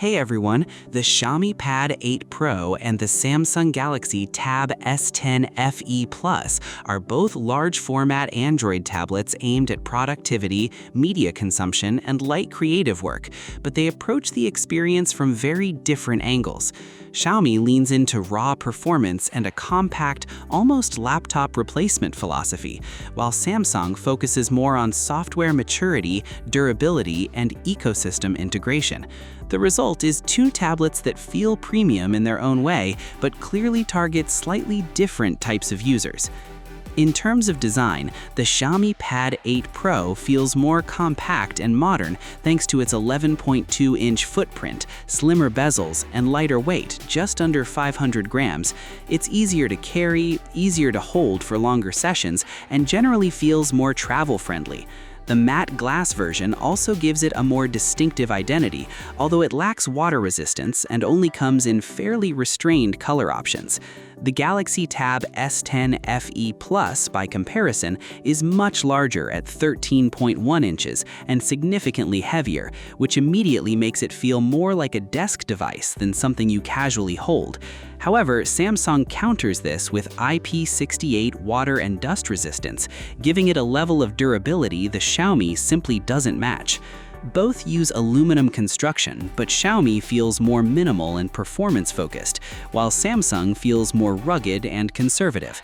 Hey everyone, the Xiaomi Pad 8 Pro and the Samsung Galaxy Tab S10 FE Plus are both large-format Android tablets aimed at productivity, media consumption, and light creative work, but they approach the experience from very different angles. Xiaomi leans into raw performance and a compact, almost laptop replacement philosophy, while Samsung focuses more on software maturity, durability, and ecosystem integration. The result is two tablets that feel premium in their own way, but clearly target slightly different types of users. In terms of design, the Xiaomi Pad 8 Pro feels more compact and modern thanks to its 11.2-inch footprint, slimmer bezels, and lighter weight, just under 500 grams. It's easier to carry, easier to hold for longer sessions, and generally feels more travel-friendly. The matte glass version also gives it a more distinctive identity, although it lacks water resistance and only comes in fairly restrained color options. The Galaxy Tab S10 FE Plus, by comparison, is much larger at 13.1 inches and significantly heavier, which immediately makes it feel more like a desk device than something you casually hold. However, Samsung counters this with IP68 water and dust resistance, giving it a level of durability the Xiaomi simply doesn't match. Both use aluminum construction, but Xiaomi feels more minimal and performance-focused, while Samsung feels more rugged and conservative.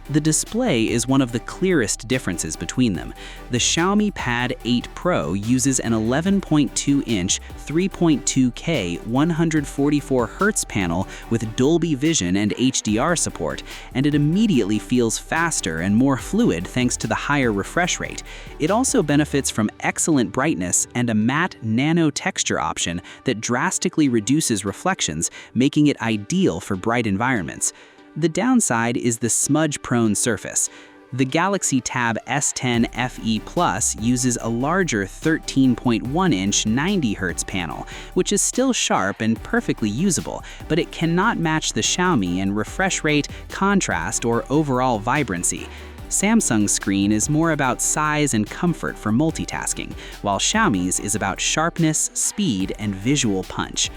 The display is one of the clearest differences between them. The Xiaomi Pad 8 Pro uses an 11.2-inch 3.2K 144Hz panel with Dolby Vision and HDR support, and it immediately feels faster and more fluid thanks to the higher refresh rate. It also benefits from excellent brightness and a matte nano texture option that drastically reduces reflections, making it ideal for bright environments. The downside is the smudge-prone surface. The Galaxy Tab S10 FE Plus uses a larger 13.1-inch 90Hz panel, which is still sharp and perfectly usable, but it cannot match the Xiaomi in refresh rate, contrast, or overall vibrancy. Samsung's screen is more about size and comfort for multitasking, while Xiaomi's is about sharpness, speed, and visual punch.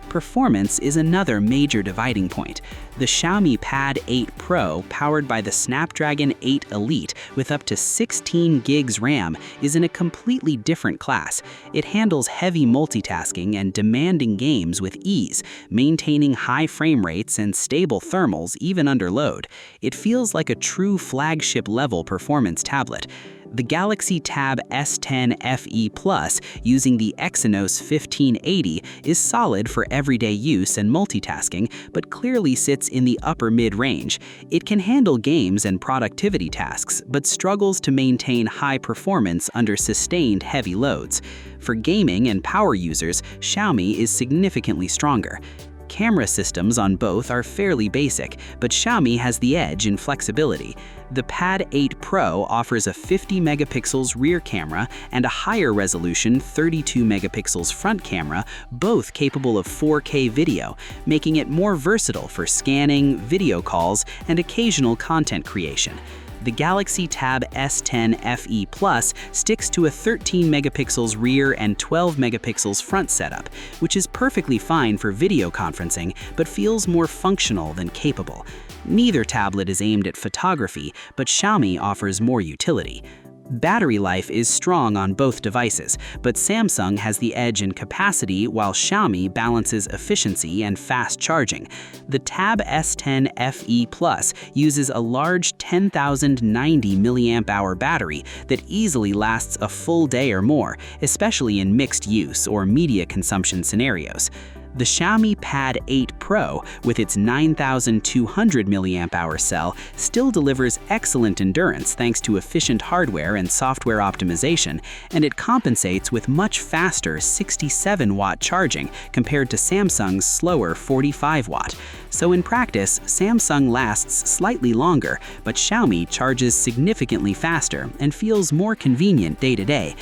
Performance is another major dividing point. The Xiaomi Pad 8 Pro, powered by the Snapdragon 8 Elite with up to 16 gigs RAM, is in a completely different class. It handles heavy multitasking and demanding games with ease, maintaining high frame rates and stable thermals even under load. It feels like a true flagship-level performance tablet. The Galaxy Tab S10 FE Plus, using the Exynos 1580, is solid for everyday use and multitasking, but clearly sits in the upper mid-range. It can handle games and productivity tasks, but struggles to maintain high performance under sustained heavy loads. For gaming and power users, Xiaomi is significantly stronger. Camera systems on both are fairly basic, but Xiaomi has the edge in flexibility. The Pad 8 Pro offers a 50 megapixels rear camera and a higher resolution 32 megapixels front camera, both capable of 4K video, making it more versatile for scanning, video calls, and occasional content creation. The Galaxy Tab S10 FE Plus sticks to a 13 megapixels rear and 12 megapixels front setup, which is perfectly fine for video conferencing, but feels more functional than capable. Neither tablet is aimed at photography, but Xiaomi offers more utility. Battery life is strong on both devices, but Samsung has the edge in capacity while Xiaomi balances efficiency and fast charging. The Tab S10 FE Plus uses a large 10,090 mAh battery that easily lasts a full day or more, especially in mixed use or media consumption scenarios. The Xiaomi Pad 8 Pro, with its 9,200 mAh cell, still delivers excellent endurance thanks to efficient hardware and software optimization, and it compensates with much faster 67-watt charging compared to Samsung's slower 45-watt. So in practice, Samsung lasts slightly longer, but Xiaomi charges significantly faster and feels more convenient day-to-day.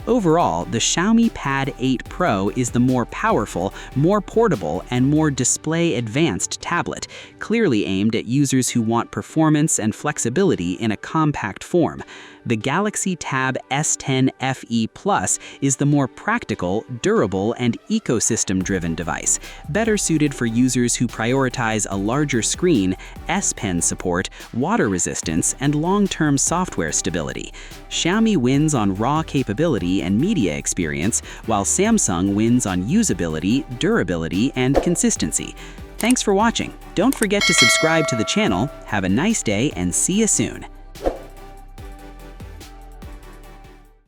Overall, the Xiaomi Pad 8 Pro is the more powerful, more portable, and more display-advanced tablet, clearly aimed at users who want performance and flexibility in a compact form. The Galaxy Tab S10 FE Plus is the more practical, durable, and ecosystem-driven device, better suited for users who prioritize a larger screen, S Pen support, water resistance, and long-term software stability. Xiaomi wins on raw capability and media experience, while Samsung wins on usability, durability, and consistency. Thanks for watching. Don't forget to subscribe to the channel. Have a nice day and see you soon.